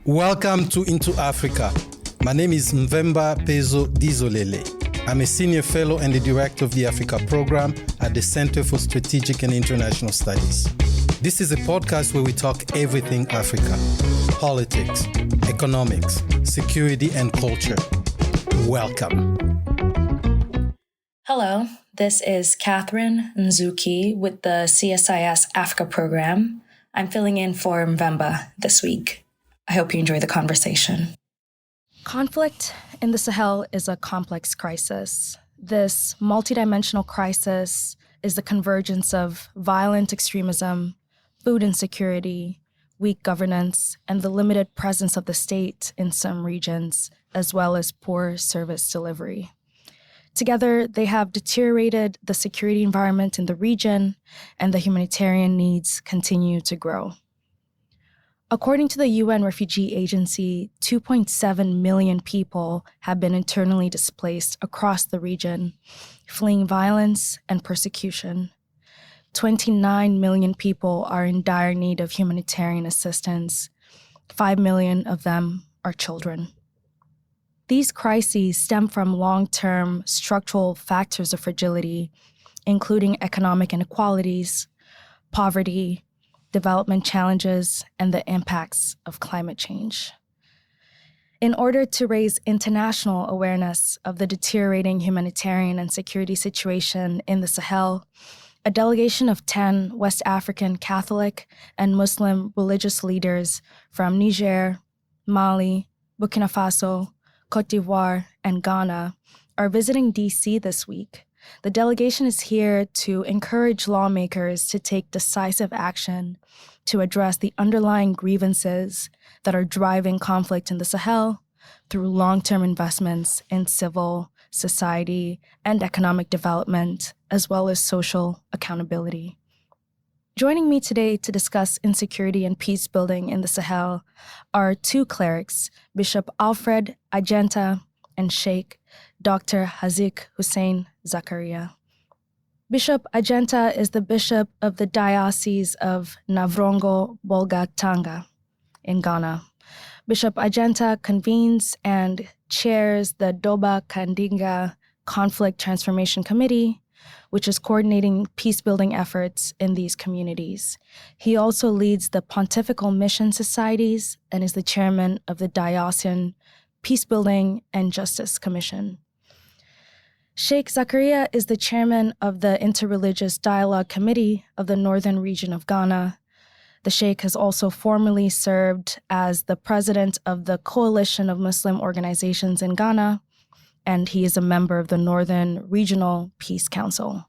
Welcome to Into Africa. My name is Mvemba Pezo Dizolele. I'm a senior fellow and the director of the Africa Program at the Center for Strategic and International Studies. This is a podcast where we talk everything Africa: politics, economics, security, and culture. Welcome. Hello, this is Catherine Nzuki with the CSIS Africa Program. I'm filling in for Mvemba this week. I hope you enjoy the conversation. Conflict in the Sahel is a complex crisis. This multidimensional crisis is the convergence of violent extremism, food insecurity, weak governance, and the limited presence of the state in some regions, as well as poor service delivery. Together, they have deteriorated the security environment in the region, and the humanitarian needs continue to grow. According to the UN Refugee Agency, 2.7 million people have been internally displaced across the region, fleeing violence and persecution. 29 million people are in dire need of humanitarian assistance. 5 million of them are children. These crises stem from long-term structural factors of fragility, including economic inequalities, poverty, development challenges, and the impacts of climate change. In order to raise international awareness of the deteriorating humanitarian and security situation in the Sahel, a delegation of 10 West African Catholic and Muslim religious leaders from Niger, Mali, Burkina Faso, Cote d'Ivoire, and Ghana are visiting DC this week. The delegation is here to encourage lawmakers to take decisive action to address the underlying grievances that are driving conflict in the Sahel through long-term investments in civil, society, and economic development, as well as social accountability. Joining me today to discuss insecurity and peace building in the Sahel are two clerics, Bishop Alfred, Agyenta, and Sheikh, Dr. Hazic Hussein Zakaria. Bishop Agyenta is the bishop of the Diocese of Navrongo-Bolgatanga in Ghana. Bishop Agyenta convenes and chairs the Doba Kandinga Conflict Transformation Committee, which is coordinating peace-building efforts in these communities. He also leads the Pontifical Mission Societies and is the chairman of the Diocesan Peacebuilding and Justice Commission. Sheikh Zakaria is the chairman of the Interreligious Dialogue Committee of the Northern Region of Ghana. The Sheikh has also formerly served as the president of the Coalition of Muslim Organizations in Ghana, and he is a member of the Northern Regional Peace Council.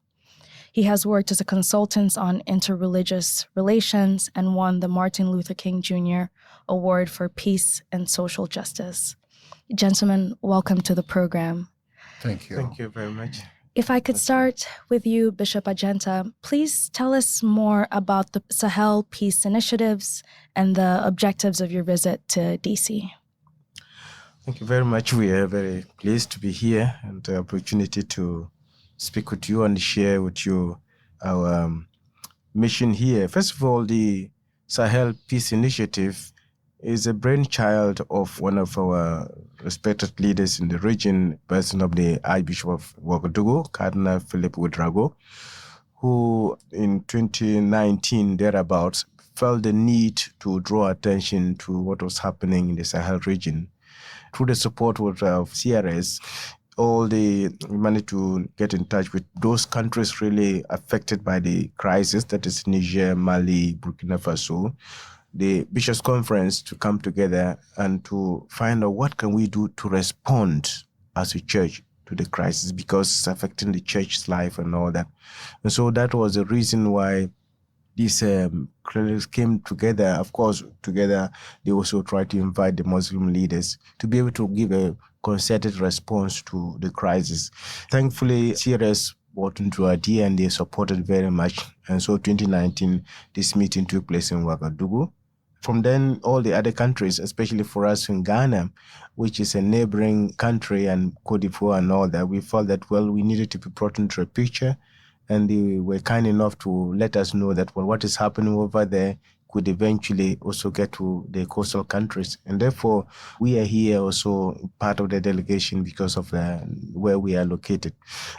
He has worked as a consultant on interreligious relations and won the Martin Luther King Jr. Award for Peace and Social Justice. Gentlemen, welcome to the program. Thank you. Thank you very much. If I could start with you, Bishop Agyenta, please tell us more about the Sahel Peace Initiatives and the objectives of your visit to DC. Thank you very much. We are very pleased to be here and the opportunity to speak with you and share with you our mission here. First of all, the Sahel Peace Initiative is a brainchild of one of our respected leaders in the region, person of the Archbishop of Ouagadougou, Cardinal Philip Ouedraogo, who in 2019 thereabouts felt the need to draw attention to what was happening in the Sahel region. Through the support of CRS, we managed to get in touch with those countries really affected by the crisis, that is Niger, Mali, Burkina Faso, the Bishops' Conference to come together and to find out what can we do to respond as a church to the crisis, because it's affecting the church's life and all that. And so that was the reason why these clerics came together. Of course, together they also tried to invite the Muslim leaders to be able to give a concerted response to the crisis. Thankfully, CRS bought into our idea and they supported very much. And so 2019, this meeting took place in Ouagadougou. From then, all the other countries, especially for us in Ghana, which is a neighboring country, and Cote d'Ivoire and all that, we felt that, well, we needed to be brought into a picture and they were kind enough to let us know that what is happening over there could eventually also get to the coastal countries. And therefore, we are here also part of the delegation because of where we are located.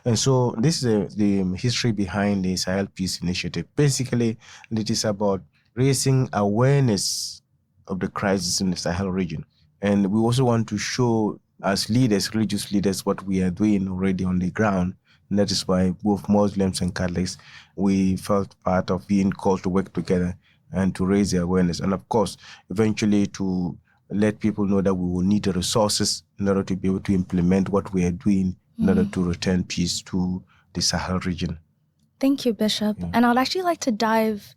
And so this is the history behind the Sahel Peace Initiative. Basically, it is about raising awareness of the crisis in the Sahel region. And we also want to show as leaders, religious leaders, what we are doing already on the ground. And that is why both Muslims and Catholics, we felt part of being called to work together and to raise the awareness. And of course, eventually to let people know that we will need the resources in order to be able to implement what we are doing in order to return peace to the Sahel region. Thank you, Bishop. And I'd actually like to dive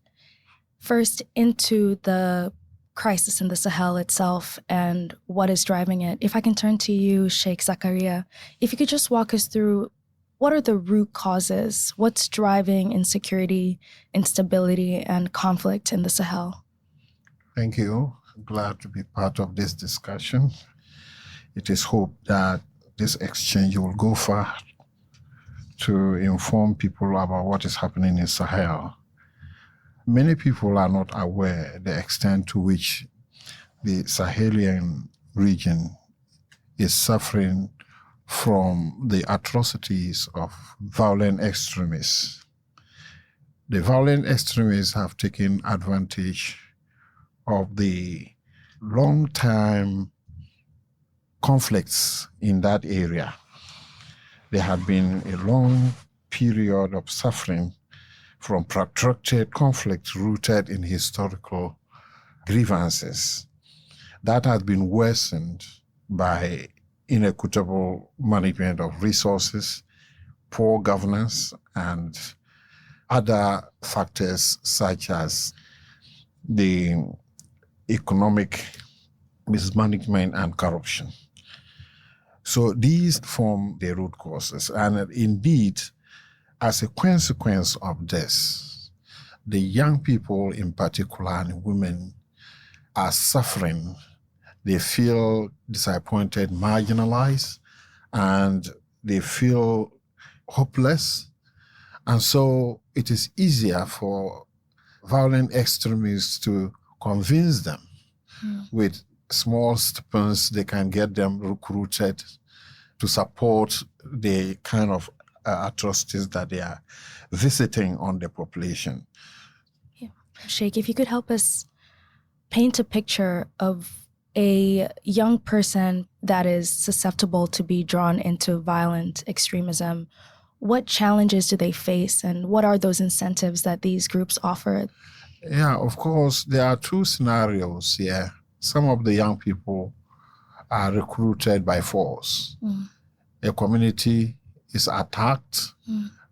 first into the crisis in the Sahel itself and what is driving it. If I can turn to you, Sheikh Zakaria, if you could just walk us through what are the root causes? What's driving insecurity, instability, and conflict in the Sahel? Thank you. I'm glad to be part of this discussion. It is hoped that this exchange will go far to inform people about what is happening in Sahel. Many people are not aware the extent to which the Sahelian region is suffering from the atrocities of violent extremists. The violent extremists have taken advantage of the long-time conflicts in that area. There had been a long period of suffering from protracted conflict rooted in historical grievances. That has been worsened by inequitable management of resources, poor governance, and other factors such as the economic mismanagement and corruption. So these form the root causes. And indeed, as a consequence of this, the young people in particular and women are suffering. They feel disappointed, marginalized, and they feel hopeless. And so it is easier for violent extremists to convince them with small stipends. They can get them recruited to support the kind of atrocities that they are visiting on the population. Yeah. Sheikh, if you could help us paint a picture of a young person that is susceptible to be drawn into violent extremism, what challenges do they face and what are those incentives that these groups offer? Yeah, of course, there are two scenarios here. Some of the young people are recruited by force. A community is attacked,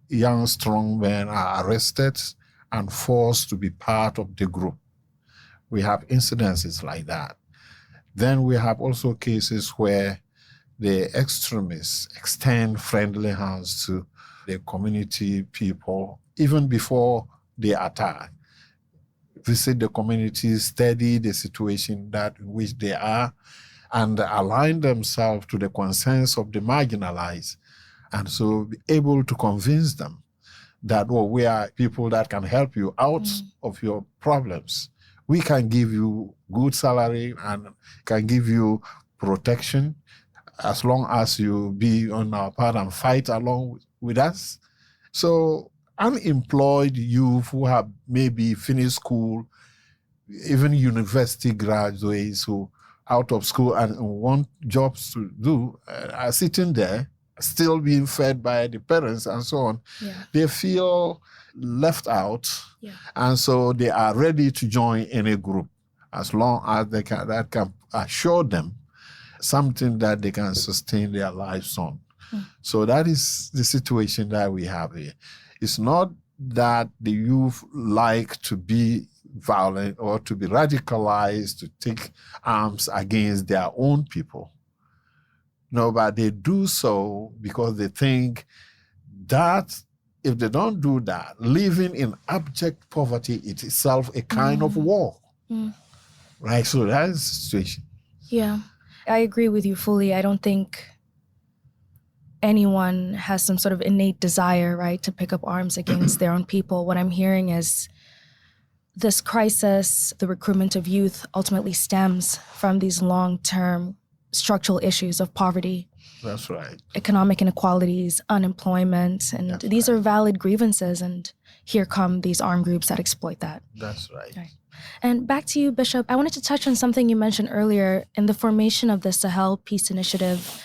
young, strong men are arrested and forced to be part of the group. We have incidences like that. Then we have also cases where the extremists extend friendly hands to the community people even before they attack. Visit the community, study the situation in which they are, and align themselves to the concerns of the marginalized. And so be able to convince them that, we are people that can help you out of your problems. We can give you good salary and can give you protection as long as you be on our part and fight along with us. So unemployed youth who have maybe finished school, even university graduates who out of school and want jobs to do, are sitting there, still being fed by the parents and so on. Yeah. They feel left out, and so they are ready to join any group as long as that can assure them something that they can sustain their lives on. So that is the situation that we have here. It's not that the youth like to be violent or to be radicalized, to take arms against their own people. No, but they do so because they think that if they don't do that, living in abject poverty is itself a kind of war. Right? So that is the situation. Yeah, I agree with you fully. I don't think anyone has some sort of innate desire, right, to pick up arms against their own people. What I'm hearing is this crisis, the recruitment of youth, ultimately stems from these long-term structural issues of poverty. That's right. Economic inequalities, unemployment, and That's these right. are valid grievances, and here come these armed groups that exploit that. That's right. Right. And back to you, Bishop. I wanted to touch on something you mentioned earlier. In the formation of the Sahel Peace Initiative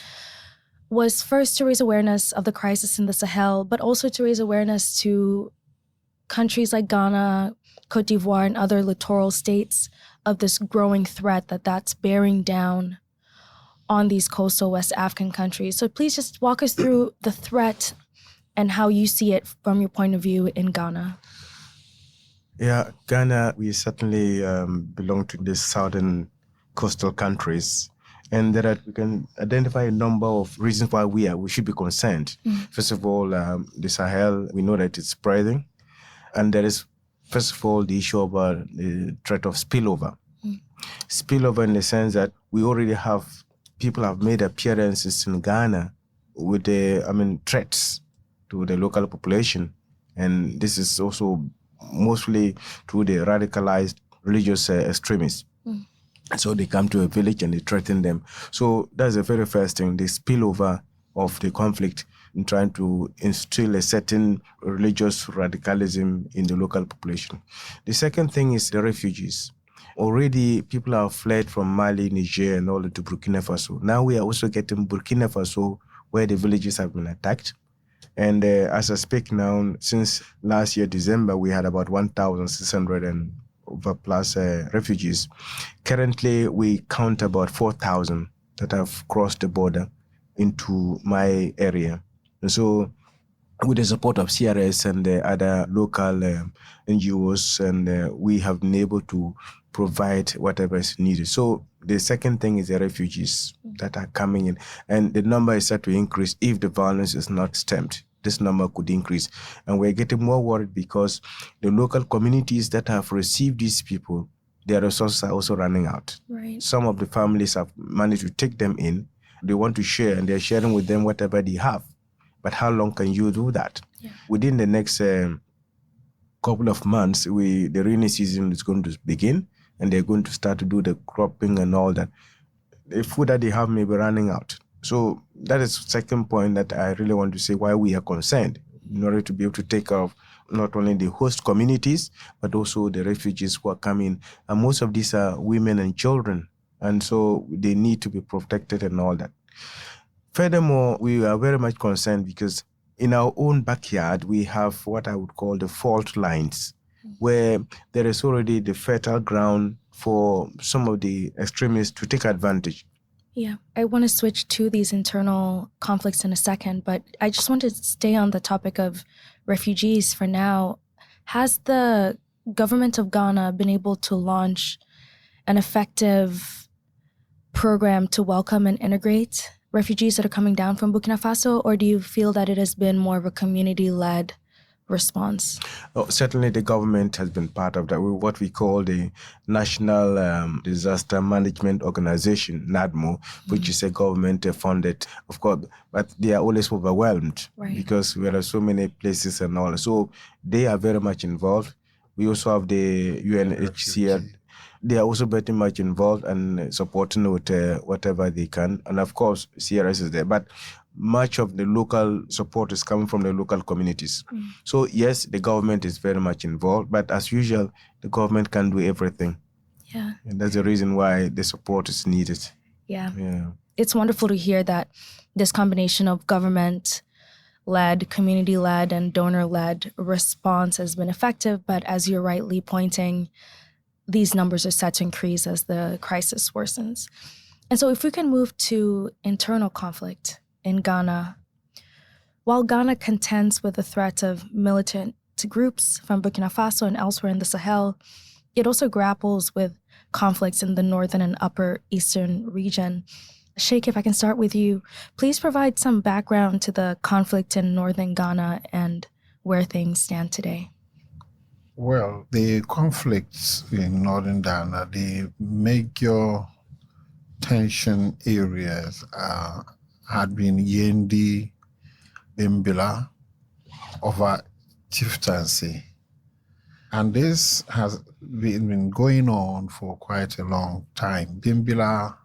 was first to raise awareness of the crisis in the Sahel, but also to raise awareness to countries like Ghana, Cote d'Ivoire, and other littoral states of this growing threat that's bearing down on these coastal West African countries. So please just walk us through the threat and how you see it from your point of view in Ghana. Yeah, Ghana, we certainly belong to the southern coastal countries. And we can identify a number of reasons why we should be concerned. First of all, the Sahel, we know that it's spreading. And there is, first of all, the issue of the threat of spillover. Spillover in the sense that we already people have made appearances in Ghana with threats to the local population. And this is also mostly through the radicalized religious extremists. So they come to a village and they threaten them. So that's the very first thing, the spillover of the conflict in trying to instill a certain religious radicalism in the local population. The second thing is the refugees. Already people have fled from Mali, Niger, and all to Burkina Faso. Now we are also getting Burkina Faso, where the villages have been attacked. And as I speak now, since last year, December, we had about 1,600 and over plus refugees. Currently, we count about 4,000 that have crossed the border into my area. And so with the support of CRS and the other local NGOs, and we have been able to provide whatever is needed. So the second thing is the refugees that are coming in, and the number is set to increase if the violence is not stemmed. This number could increase. And we're getting more worried because the local communities that have received these people, their resources are also running out. Right. Some of the families have managed to take them in. They want to share, and they're sharing with them whatever they have. But how long can you do that? Yeah. Within the next couple of months, the rainy season is going to begin, and they're going to start to do the cropping and all that. The food that they have may be running out. So that is the second point that I really want to say why we are concerned, in order to be able to take care of not only the host communities, but also the refugees who are coming. And most of these are women and children. And so they need to be protected and all that. Furthermore, we are very much concerned because in our own backyard, we have what I would call the fault lines, where there is already the fertile ground for some of the extremists to take advantage. Yeah, I want to switch to these internal conflicts in a second, but I just want to stay on the topic of refugees for now. Has the government of Ghana been able to launch an effective program to welcome and integrate refugees that are coming down from Burkina Faso, or do you feel that it has been more of a community-led response? Oh, certainly the government has been part of that. What we call the National Disaster Management Organization, NADMO, which is a government funded, of course, but they are always overwhelmed because there are so many places and all. So they are very much involved. We also have the UNHCR. They are also very much involved and supporting with whatever they can. And of course, CRS is there. But much of the local support is coming from the local communities. So yes, the government is very much involved, but as usual, the government can't do everything. Yeah. And that's the reason why the support is needed. Yeah. It's wonderful to hear that this combination of government-led, community-led, and donor-led response has been effective, but as you're rightly pointing, these numbers are set to increase as the crisis worsens. And so if we can move to internal conflict in Ghana, while Ghana contends with the threat of militant groups from Burkina Faso and elsewhere in the Sahel, it also grapples with conflicts in the northern and upper eastern region. Sheikh, if I can start with you, please provide some background to the conflict in northern Ghana and where things stand today. Well, the conflicts in northern Ghana, the major tension areas had been Yendi Bimbila over chieftaincy. And this has been going on for quite a long time. Bimbila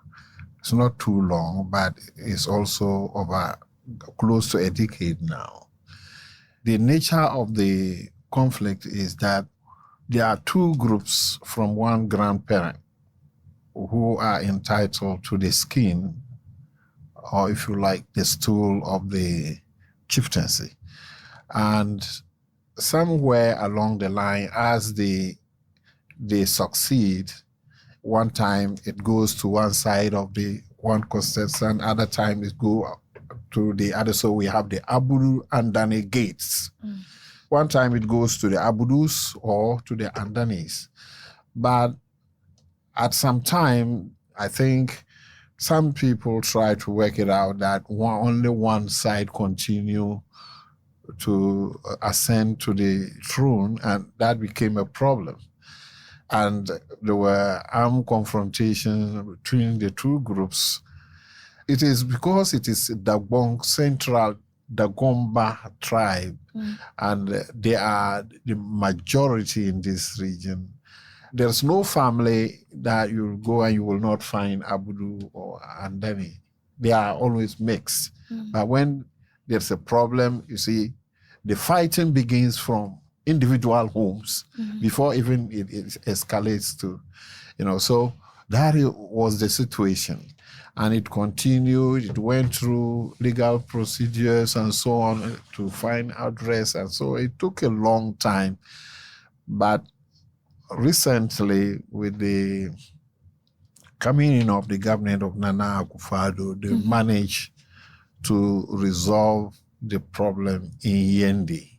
is not too long, but it's also over close to a decade now. The nature of the conflict is that there are two groups from one grandparent who are entitled to the skin, or if you like, the stool of the chieftaincy. And somewhere along the line, as they succeed, one time it goes to one side of the one contestant, other time it goes to the other. So we have the Abudu and Dani gates. One time it goes to the Abudus or to the Andanis. But at some time, I think some people try to work it out that only one side continue to ascend to the throne, and that became a problem. And there were armed confrontations between the two groups. It is because it is Dagbon Central Dagomba tribe, and they are the majority in this region. There's no family that you'll go and you will not find Abudu or Andani. They are always mixed. But when there's a problem, you see, the fighting begins from individual homes before even it escalates to, so that was the situation. And it continued, it went through legal procedures and so on to find address. And so it took a long time. But recently, with the coming in of the government of Nana Akufo-Addo, they managed to resolve the problem in Yendi.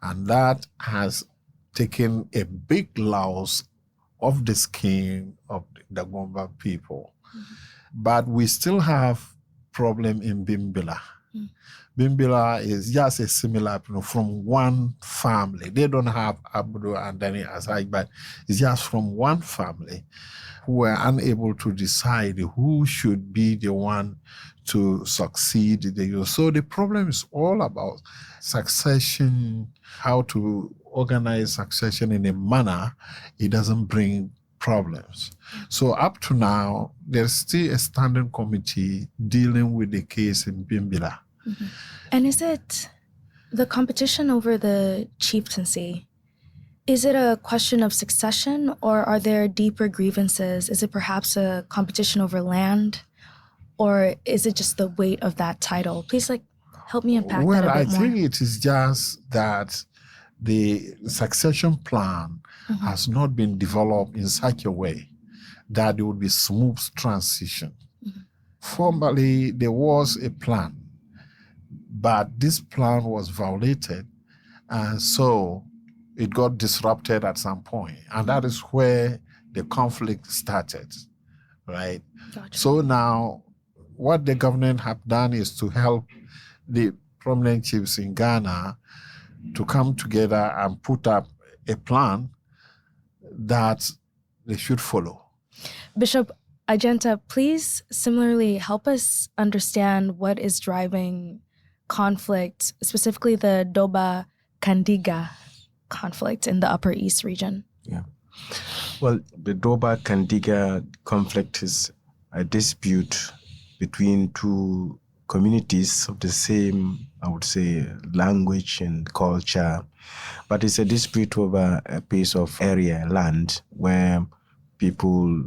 And that has taken a big loss of the skin of the Dagomba people. But we still have problem in Bimbila. Bimbila is just a similar, from one family. They don't have Abudu and Dani Asai, but it's just from one family who were unable to decide who should be the one to succeed. So the problem is all about succession, how to organize succession in a manner it doesn't bring problems. So up to now, there's still a standing committee dealing with the case in Bimbila. And is it the competition over the chieftaincy? Is it a question of succession, or are there deeper grievances? Is it perhaps a competition over land, or is it just the weight of that title? Please, help me unpack that a bit more. Well, I think it is just that the succession plan has not been developed in such a way that there would be smooth transition. Formerly, there was a plan, but this plan was violated, and so it got disrupted at some point, and that is where the conflict started, right? Gotcha. So now, what the government have done is to help the prominent chiefs in Ghana to come together and put up a plan that they should follow. Bishop Agyenta, please similarly help us understand what is driving conflict, specifically the Doba Kandiga conflict in the Upper East region. Yeah. Well, the Doba Kandiga conflict is a dispute between two communities of the same, I would say, language and culture, but it's a dispute over a piece of area, land, where people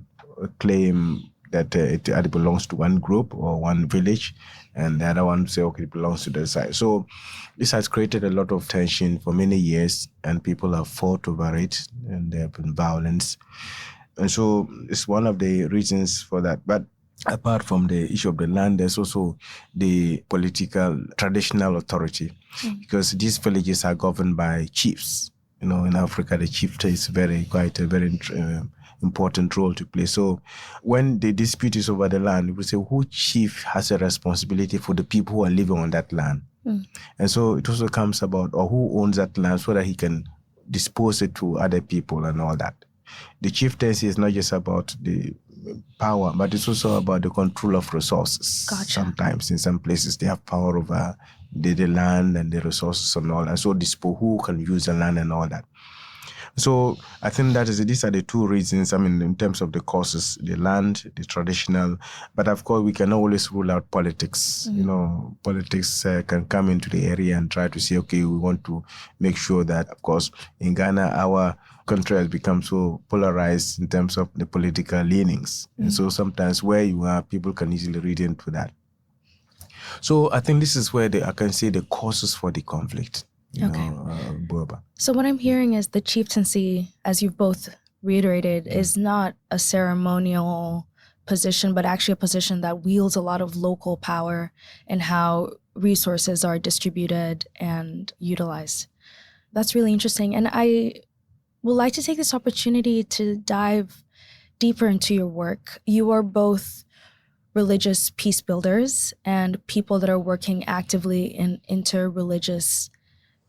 claim that it belongs to one group or one village, and the other one say, okay, it belongs to the side. So this has created a lot of tension for many years, and people have fought over it, and there have been violence. And so it's one of the reasons for that. But apart from the issue of the land, there's also the political traditional authority, because these villages are governed by chiefs. In Africa, the chieftain is quite a very important role to play. So when the dispute is over the land, we say, who chief has a responsibility for the people who are living on that land? And so it also comes about, or who owns that land so that he can dispose it to other people and all that. The chieftaincy is not just about the power, but it's also about the control of resources. Gotcha. Sometimes in some places they have power over the land and the resources and all, and so these people who can use the land and all that. So I think these are the two reasons. I mean, in terms of the causes, the land, the traditional, but of course we can always rule out politics. You know, politics can come into the area and try to say, okay, we want to make sure that, of course, in Ghana, our country has become so polarized in terms of the political leanings. And so sometimes where you are, people can easily read into that. So I think this is where I can say the causes for the conflict. Boba. So what I'm hearing is the chieftaincy, as you've both reiterated, is not a ceremonial position, but actually a position that wields a lot of local power in how resources are distributed and utilized. That's really interesting. And I would like to take this opportunity to dive deeper into your work. You are both religious peace builders and people that are working actively in inter-religious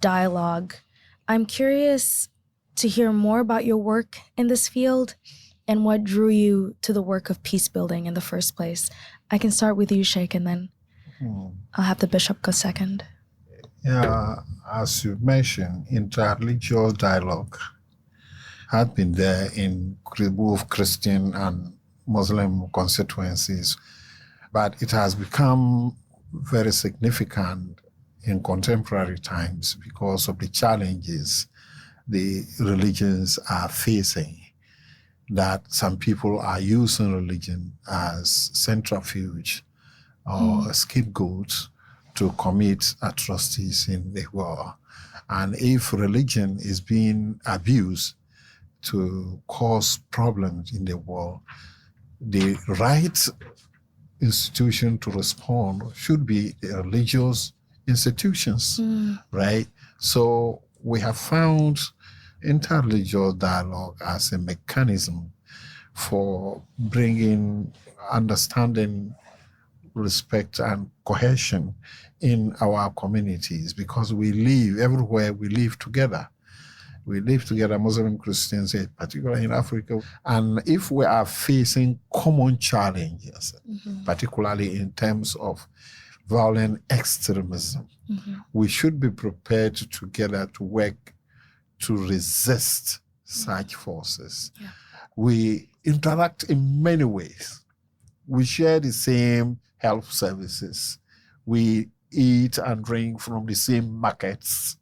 dialogue. I'm curious to hear more about your work in this field and what drew you to the work of peace building in the first place. I can start with you, Sheikh, and then I'll have the bishop go second. Yeah, as you mentioned, interreligious dialogue had been there in both Christian and Muslim constituencies, but it has become very significant in contemporary times because of the challenges the religions are facing, that some people are using religion as centrifuge or scapegoats to commit atrocities in the world. And if religion is being abused to cause problems in the world, the right institution to respond should be the religious institutions, right? So we have found interreligious dialogue as a mechanism for bringing understanding, respect, and cohesion in our communities, because we live everywhere, we live together. We live together, Muslim, Christians, particularly in Africa. And if we are facing common challenges, particularly in terms of violent extremism, we should be prepared together to work to resist such forces. Yeah. We interact in many ways. We share the same health services. We eat and drink from the same markets.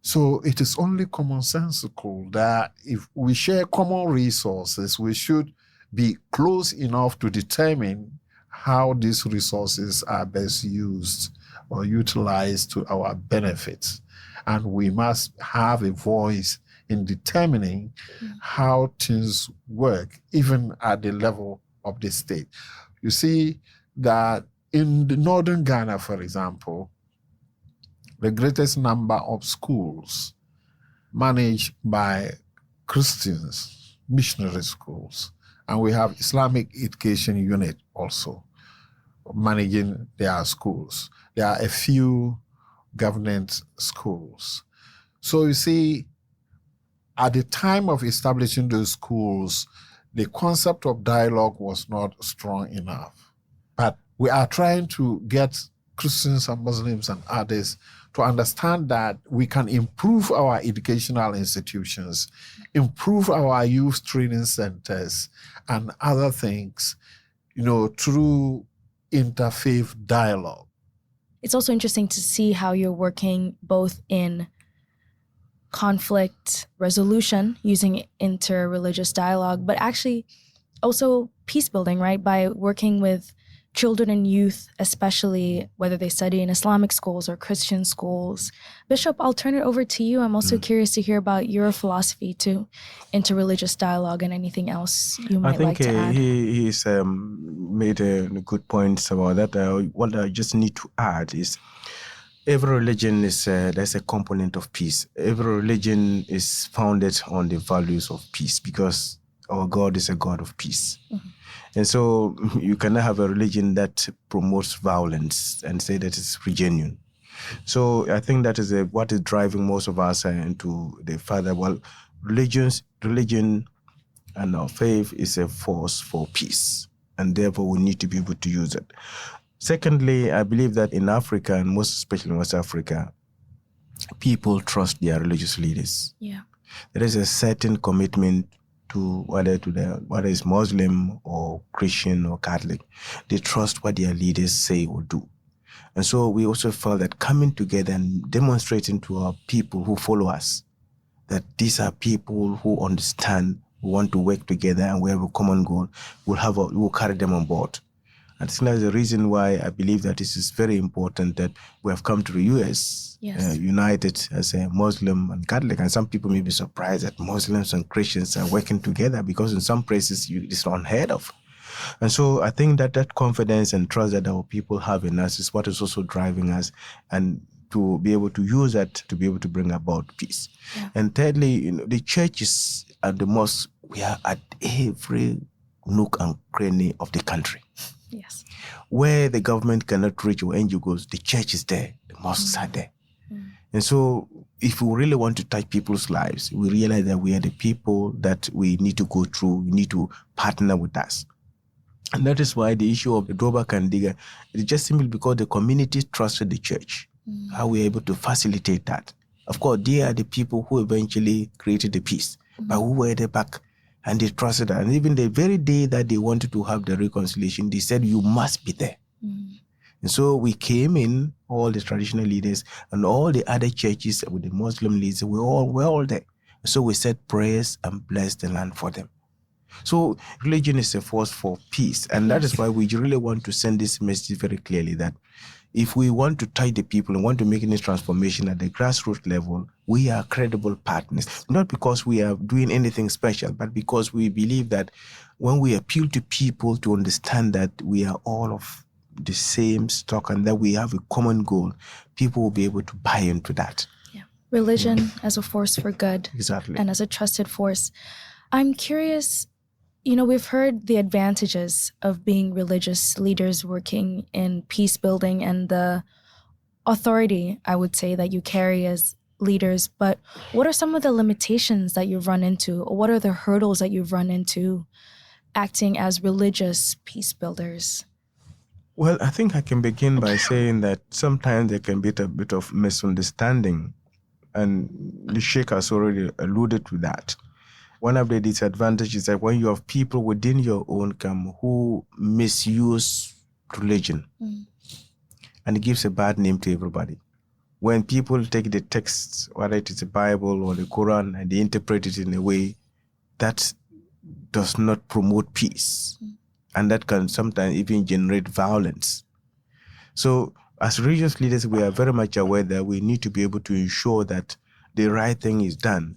So it is only commonsensical that if we share common resources, we should be close enough to determine how these resources are best used or utilized to our benefit. And we must have a voice in determining how things work, even at the level of the state. You see that in the northern Ghana, for example, the greatest number of schools managed by Christians, missionary schools, and we have Islamic education unit also managing their schools. There are a few government schools. So you see, at the time of establishing those schools, the concept of dialogue was not strong enough. But we are trying to get Christians and Muslims and others to understand that we can improve our educational institutions, improve our youth training centers, and other things, through interfaith dialogue. It's also interesting to see how you're working both in conflict resolution using inter-religious dialogue, but actually also peace building, right? By working with children and youth, especially whether they study in Islamic schools or Christian schools. Bishop, I'll turn it over to you. I'm also curious to hear about your philosophy to interreligious dialogue and anything else you might like to add. He's made good points about that. What I just need to add is every religion there's a component of peace. Every religion is founded on the values of peace because our God is a God of peace. And so you cannot have a religion that promotes violence and say that it's genuine. So I think that is what is driving most of us into the further. Well, religion and our faith is a force for peace, and therefore we need to be able to use it. Secondly, I believe that in Africa, and most especially in West Africa, people trust their religious leaders. Yeah. There is a certain commitment to whether it's Muslim or Christian or Catholic. They trust what their leaders say or do. And so we also felt that coming together and demonstrating to our people who follow us that these are people who understand, who want to work together, and we have a common goal, we'll carry them on board. I think that's the reason why I believe that this is very important that we have come to the U.S. United as a Muslim and Catholic. And some people may be surprised that Muslims and Christians are working together, because in some places it's unheard of. And so I think that confidence and trust that our people have in us is what is also driving us, and to be able to use that to be able to bring about peace. Yeah. And thirdly, the churches and the mosques, we are at every nook and cranny of the country. Yes. Where the government cannot reach or NGOs, the church is there, the mosques are there. And so if we really want to touch people's lives, we realize that we are the people that we need to go through, we need to partner with us. And that is why the issue of the drawback and digger is just simply because the community trusted the church. How we are able to facilitate that. Of course, they are the people who eventually created the peace, but who were the back, and they trusted that. And even the very day that they wanted to have the reconciliation, they said, you must be there. And so we came in, all the traditional leaders and all the other churches with the Muslim leaders, we're all there. So we said prayers and blessed the land for them. So religion is a force for peace. And that is why we really want to send this message very clearly, that if we want to touch the people and want to make any transformation at the grassroots level, we are credible partners. Not because we are doing anything special, but because we believe that when we appeal to people to understand that we are all of the same stock and that we have a common goal, people will be able to buy into that. Yeah. Religion as a force for good. Exactly. And as a trusted force. I'm curious, we've heard the advantages of being religious leaders working in peace building and the authority, I would say, that you carry as leaders. But what are some of the limitations that you've run into? Or what are the hurdles that you've run into acting as religious peace builders? Well, I think I can begin by saying that sometimes there can be a bit of misunderstanding. And the Sheikh has already alluded to that. One of the disadvantages is that when you have people within your own camp who misuse religion, and it gives a bad name to everybody. When people take the texts, whether it is the Bible or the Quran, and they interpret it in a way that does not promote peace, and that can sometimes even generate violence. So as religious leaders, we are very much aware that we need to be able to ensure that the right thing is done.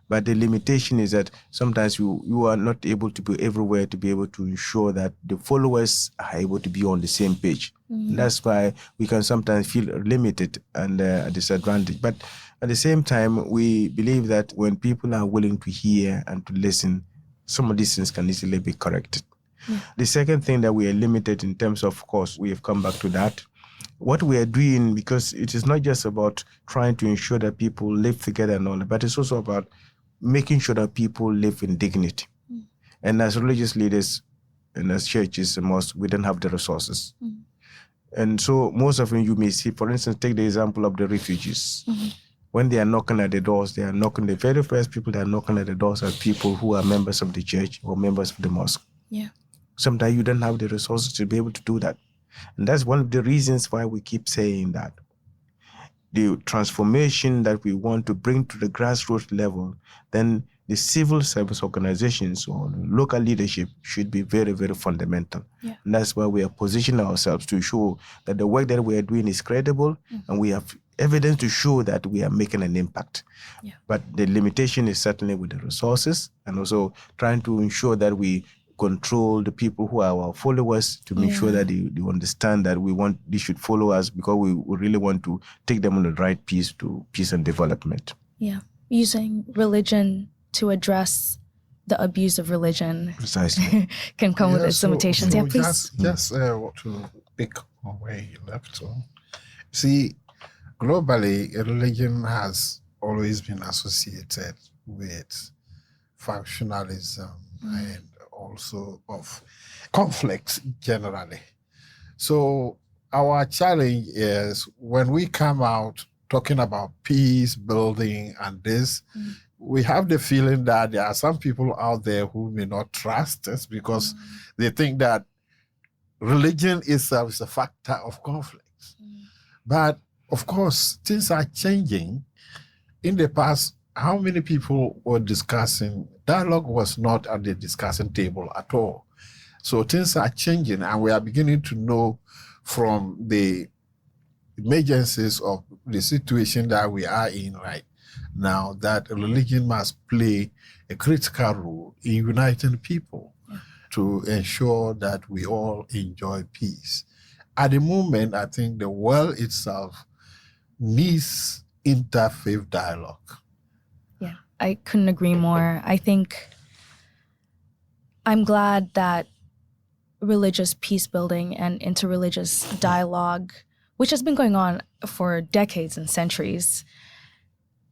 But the limitation is that sometimes you are not able to be everywhere to be able to ensure that the followers are able to be on the same page. And that's why we can sometimes feel limited and disadvantaged. But at the same time, we believe that when people are willing to hear and to listen, some of these things can easily be corrected. The second thing that we are limited in terms of course, we have come back to that. What we are doing, because it is not just about trying to ensure that people live together and all that, but it's also about making sure that people live in dignity. And as religious leaders and as churches and mosques, we don't have the resources. And so most often you may see, for instance, take the example of the refugees. When they are knocking at the doors, the very first people that are knocking at the doors are people who are members of the church or members of the mosque. Sometimes you don't have the resources to be able to do that. And that's one of the reasons why we keep saying that the transformation that we want to bring to the grassroots level, then the civil service organizations or local leadership should be very, very fundamental. And that's why we are positioning ourselves to show that the work that we are doing is credible and we have evidence to show that we are making an impact. But the limitation is certainly with the resources and also trying to ensure that we control the people who are our followers to make sure that they understand that they should follow us because we really want to take them on the right peace and development. Using religion to address the abuse of religion precisely can come with its limitations. Please. Just to pick on where you left. See, globally, religion has always been associated with factionalism, and also of conflicts generally. So our challenge is when we come out talking about peace building and this, we have the feeling that there are some people out there who may not trust us because they think that religion itself is a factor of conflict. But of course, things are changing. In the past, how many people were discussing? Dialogue was not at the discussion table at all. So things are changing, and we are beginning to know from the emergencies of the situation that we are in right now that religion must play a critical role in uniting people to ensure that we all enjoy peace. At the moment, I think the world itself needs interfaith dialogue. Yeah, I couldn't agree more. I think I'm glad that religious peace building and interreligious dialogue, which has been going on for decades and centuries,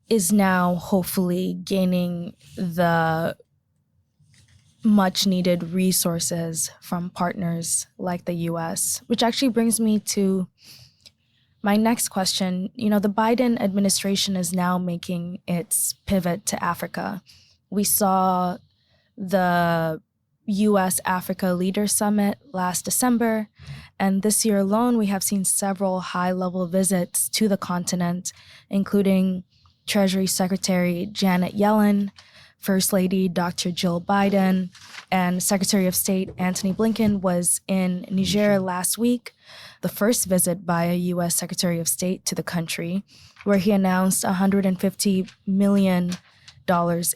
is now hopefully gaining the much needed resources from partners like the US, which actually brings me to my next question. You know, the Biden administration is now making its pivot to Africa. We saw the US-Africa Leaders Summit last December, and this year alone, we have seen several high-level visits to the continent, including Treasury Secretary Janet Yellen, First Lady Dr. Jill Biden, and Secretary of State Antony Blinken was in Niger last week, the first visit by a U.S. Secretary of State to the country, where he announced $150 million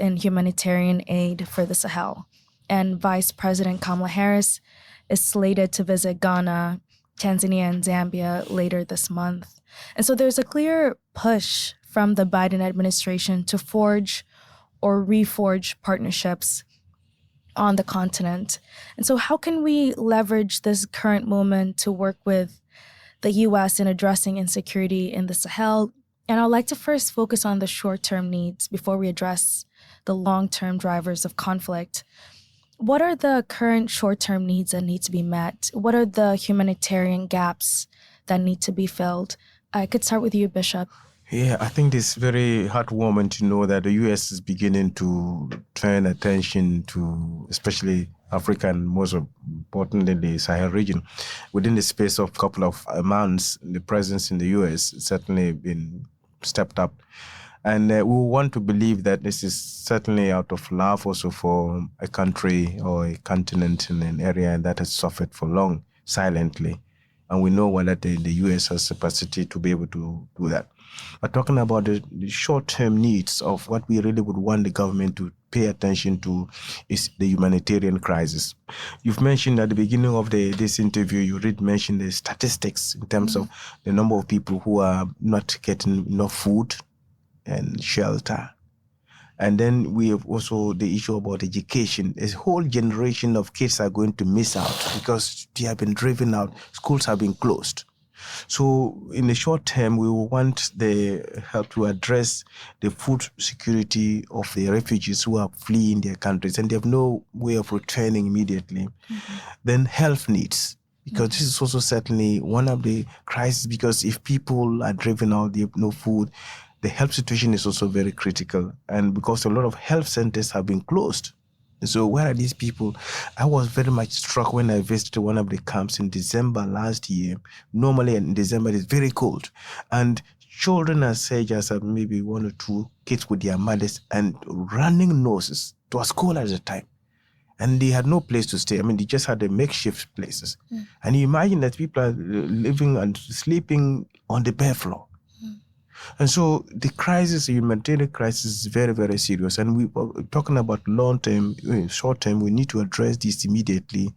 in humanitarian aid for the Sahel. And Vice President Kamala Harris is slated to visit Ghana, Tanzania, and Zambia later this month. And so there's a clear push from the Biden administration to forge or reforge partnerships on the continent. And so how can we leverage this current moment to work with the U.S. in addressing insecurity in the Sahel? And I'd like to first focus on the short-term needs before we address the long-term drivers of conflict. What are the current short-term needs that need to be met? What are the humanitarian gaps that need to be filled? I could start with you, Bishop. Yeah, I think it's very heartwarming to know that the U.S. is beginning to turn attention to especially Africa and most importantly the Sahel region. Within the space of a couple of months, the presence in the U.S. has certainly been stepped up. And we want to believe that this is certainly out of love also for a country or a continent in an area that has suffered for long, silently. And we know that the U.S. has the capacity to be able to do that. But talking about the short-term needs of what we really would want the government to pay attention to is the humanitarian crisis. You've mentioned at the beginning of this interview, you did mention the statistics in terms of the number of people who are not getting enough food and shelter. And then we have also the issue about education. A whole generation of kids are going to miss out because they have been driven out. Schools have been closed. So in the short term, we will want the help to address the food security of the refugees who are fleeing their countries and they have no way of returning immediately. Then health needs. Because this is also certainly one of the crises, because if people are driven out, they have no food, the health situation is also very critical. And because a lot of health centers have been closed. So where are these people? I was very much struck when I visited one of the camps in December last year. Normally in December, it's very cold. And children as such as maybe 1 or 2 kids with their mothers and running noses to a school at the time. And they had no place to stay. I mean, they just had the makeshift places. And you imagine that people are living and sleeping on the bare floor. And so the crisis, the humanitarian crisis is very, very serious. And we are talking about long-term, short-term, we need to address this immediately,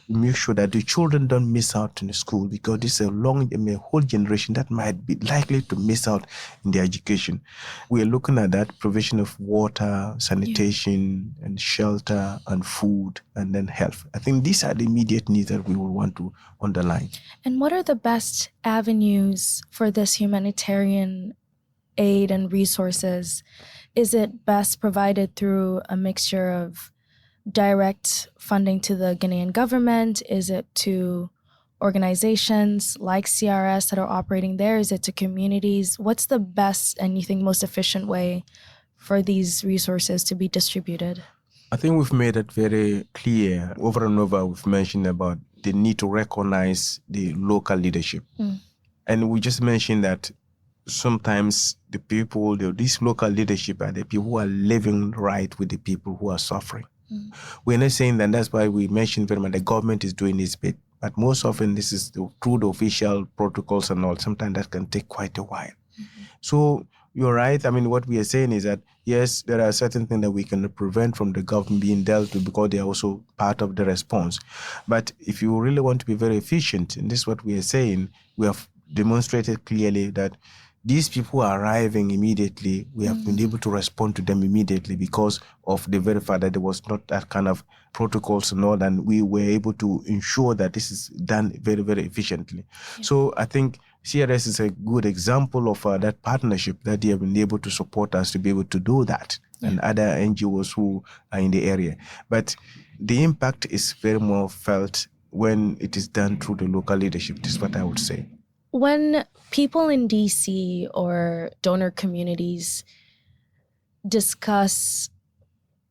make sure that the children don't miss out in the school, because this is a whole generation that might be likely to miss out in their education. We are looking at that provision of water, sanitation, and shelter, and food, and then health. I think these are the immediate needs that we will want to underline. And what are the best avenues for this humanitarian aid and resources? Is it best provided through a mixture of direct funding to the Ghanaian government? Is it to organizations like CRS that are operating there? Is it to communities? What's the best and you think most efficient way for these resources to be distributed? I think we've made it very clear over and over. We've mentioned about the need to recognize the local leadership. And we just mentioned that sometimes the people, this local leadership are the people who are living right with the people who are suffering. We're not saying that that's why we mentioned very much the government is doing this bit, but most often this is through the official protocols and all. Sometimes that can take quite a while. So you're right. I mean, what we are saying is that, yes, there are certain things that we can prevent from the government being dealt with because they are also part of the response. But if you really want to be very efficient, and this is what we are saying, we have demonstrated clearly that these people who are arriving immediately, we have been able to respond to them immediately because of the very fact that there was not that kind of protocols and all, and we were able to ensure that this is done very, very efficiently. So I think CRS is a good example of that partnership that they have been able to support us to be able to do that, and other NGOs who are in the area. But the impact is very more felt when it is done through the local leadership. This is what I would say. When people in DC or donor communities discuss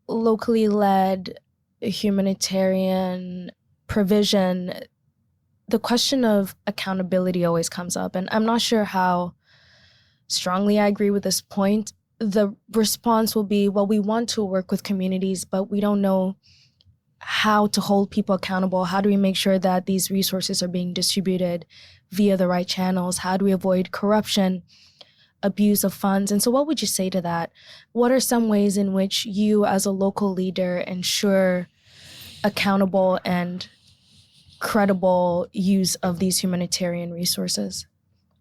locally led humanitarian provision, the question of accountability always comes up. And I'm not sure how strongly I agree with this point. The response will be, well, we want to work with communities, but we don't know how to hold people accountable. How do we make sure that these resources are being distributed via the right channels? How do we avoid corruption, abuse of funds? And so what would you say to that? What are some ways in which you as a local leader ensure accountable and credible use of these humanitarian resources?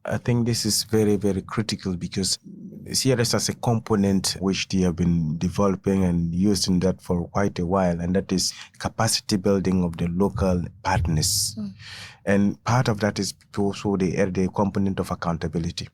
I think this is very, very critical because CRS has a component which they have been developing and using that for quite a while, and that is capacity building of the local partners. And part of that is also the component of accountability.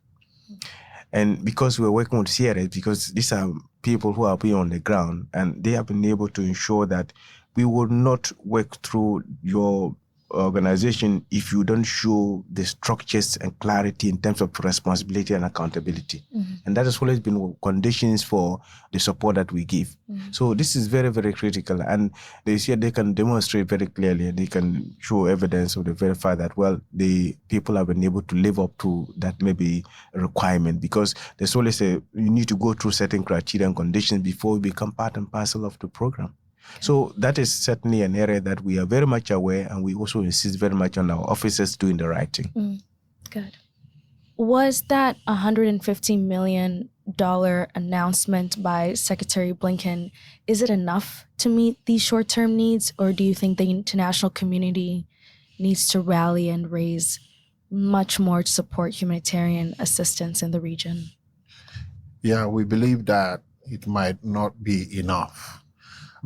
And because we're working with CRS, because these are people who are being on the ground, and they have been able to ensure that we will not work through your organization if you don't show the structures and clarity in terms of responsibility and accountability. And that has always been conditions for the support that we give. So this is very, very critical. And they can demonstrate very clearly, and they can show evidence of the very fact that, well, the people have been able to live up to that maybe requirement, because there's always you need to go through certain criteria and conditions before you become part and parcel of the program. So that is certainly an area that we are very much aware, and we also insist very much on our officers doing the right thing. Good. Was that $150 million announcement by Secretary Blinken, is it enough to meet these short-term needs, or do you think the international community needs to rally and raise much more to support humanitarian assistance in the region? Yeah, we believe that it might not be enough.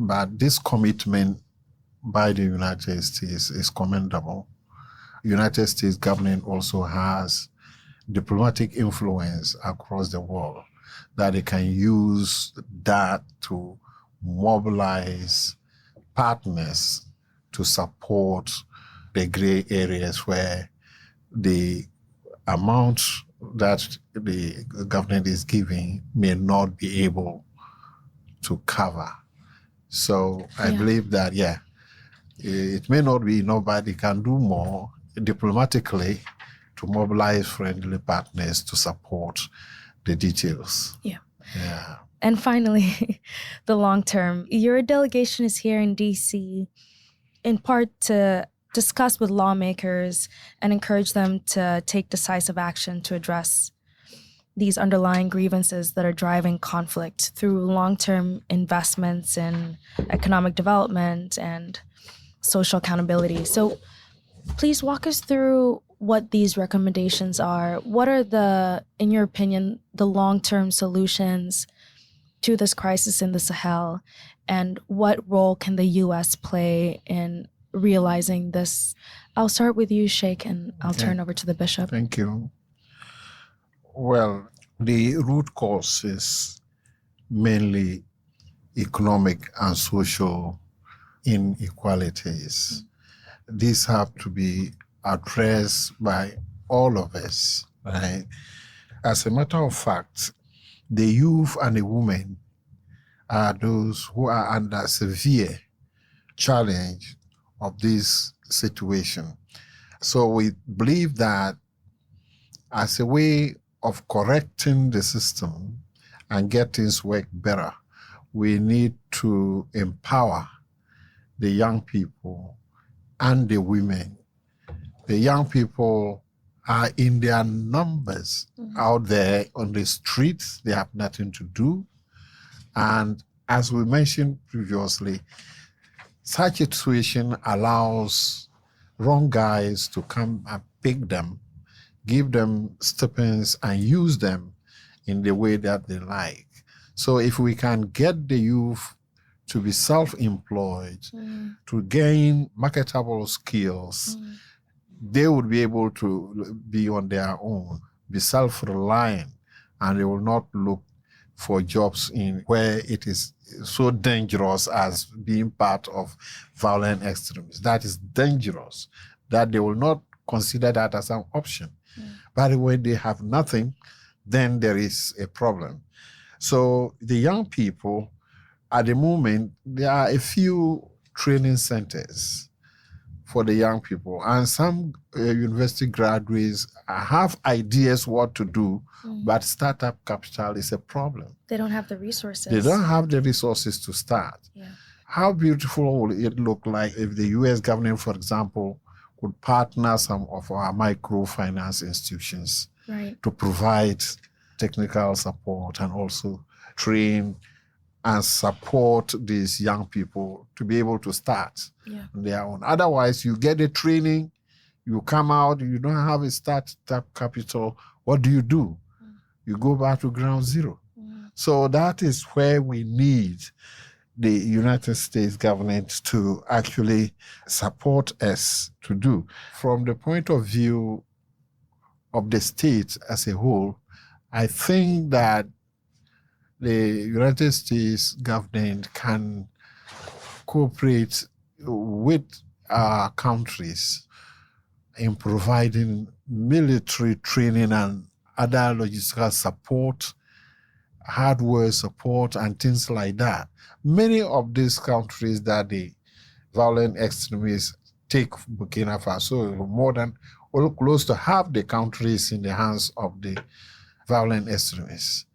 But this commitment by the United States is commendable. United States government also has diplomatic influence across the world that they can use that to mobilize partners to support the gray areas where the amount that the government is giving may not be able to cover. So I believe that, it may not be enough, but it can do more diplomatically to mobilize friendly partners to support the details. Yeah. And finally, the long term. Your delegation is here in DC in part to discuss with lawmakers and encourage them to take decisive action to address these underlying grievances that are driving conflict through long-term investments in economic development and social accountability. So please walk us through what these recommendations are. What are in your opinion, the long-term solutions to this crisis in the Sahel, and what role can the U.S. play in realizing this? I'll start with you, Sheikh, and I'll turn over to the Bishop. Thank you. Well, the root cause is mainly economic and social inequalities. These have to be addressed by all of us, right? As a matter of fact, the youth and the women are those who are under severe challenge of this situation. So we believe that as a way of correcting the system and get things work better, we need to empower the young people and the women. The young people are in their numbers out there on the streets. They have nothing to do. And as we mentioned previously, such a situation allows wrong guys to come and pick them, give them stipends, and use them in the way that they like. So if we can get the youth to be self-employed, to gain marketable skills, they would be able to be on their own, be self-reliant, and they will not look for jobs in where it is so dangerous as being part of violent extremism. That is dangerous, that they will not consider that as an option. But when they have nothing, then there is a problem. So the young people, at the moment, there are a few training centers for the young people, and some university graduates have ideas what to do, but startup capital is a problem. They don't have the resources. They don't have the resources to start. Yeah. How beautiful would it look like if the U.S. government, for example, could partner some of our microfinance institutions to provide technical support and also train and support these young people to be able to start on their own. Otherwise, you get the training, you come out, you don't have a startup capital. What do? You go back to ground zero. So that is where we need the United States government to actually support us to do. From the point of view of the state as a whole, I think that the United States government can cooperate with our countries in providing military training and other logistical support, hardware support, and things like that. Many of these countries that the violent extremists take Burkina Faso, more than or close to half the countries in the hands of the violent extremists.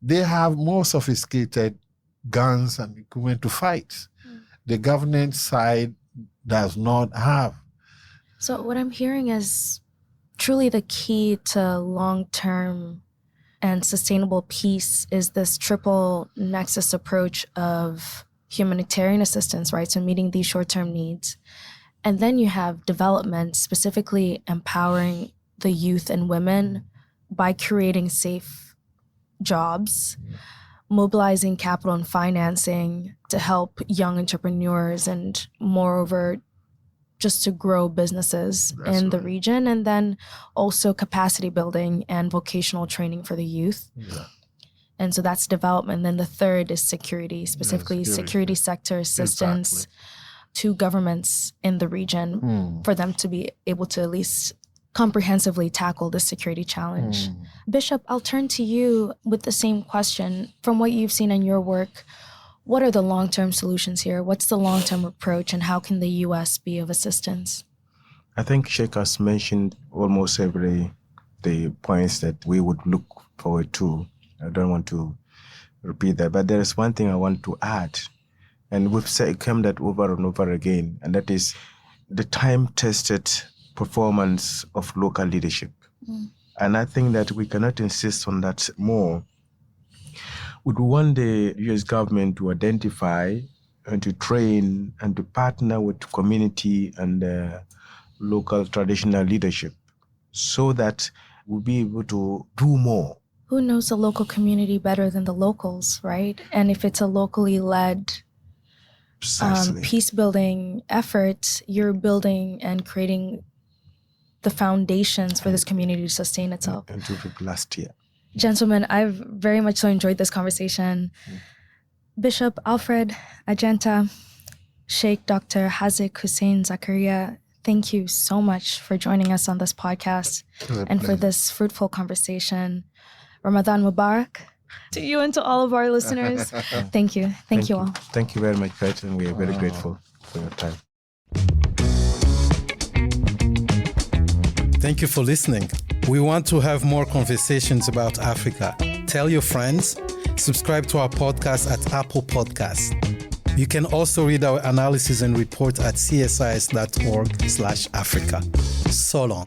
They have more sophisticated guns and equipment to fight. The government side does not have. So what I'm hearing is truly the key to long-term and sustainable peace is this triple nexus approach of humanitarian assistance, right? So meeting these short-term needs. And then you have development, specifically empowering the youth and women by creating safe jobs, mobilizing capital and financing to help young entrepreneurs, and moreover, just to grow businesses in the region, and then also capacity building and vocational training for the youth. And so that's development. Then the third is security, specifically security sector assistance to governments in the region for them to be able to at least comprehensively tackle this security challenge. Bishop, I'll turn to you with the same question. From what you've seen in your work, what are the long-term solutions here? What's the long-term approach, and how can the U.S. be of assistance? I think Sheikh has mentioned almost every the points that we would look forward to. I don't want to repeat that, but there is one thing I want to add, and we've come that over and over again, and that is the time-tested performance of local leadership. And I think that we cannot insist on that more. We want the U.S. government to identify and to train and to partner with community and local traditional leadership so that we'll be able to do more. Who knows the local community better than the locals, right? And if it's a locally led peace-building effort, you're building and creating the foundations for this community to sustain itself. And to last year. Gentlemen, I've very much so enjoyed this conversation. Bishop, Alfred, Agyenta, Sheikh Dr. Hazic Hussein Zakaria, thank you so much for joining us on this podcast and for this fruitful conversation. Ramadan Mubarak to you and to all of our listeners. Thank you. Thank you all. Thank you very much, Kate, and we are very grateful for your time. Thank you for listening. We want to have more conversations about Africa. Tell your friends. Subscribe to our podcast at Apple Podcasts. You can also read our analysis and report at csis.org/Africa. So long.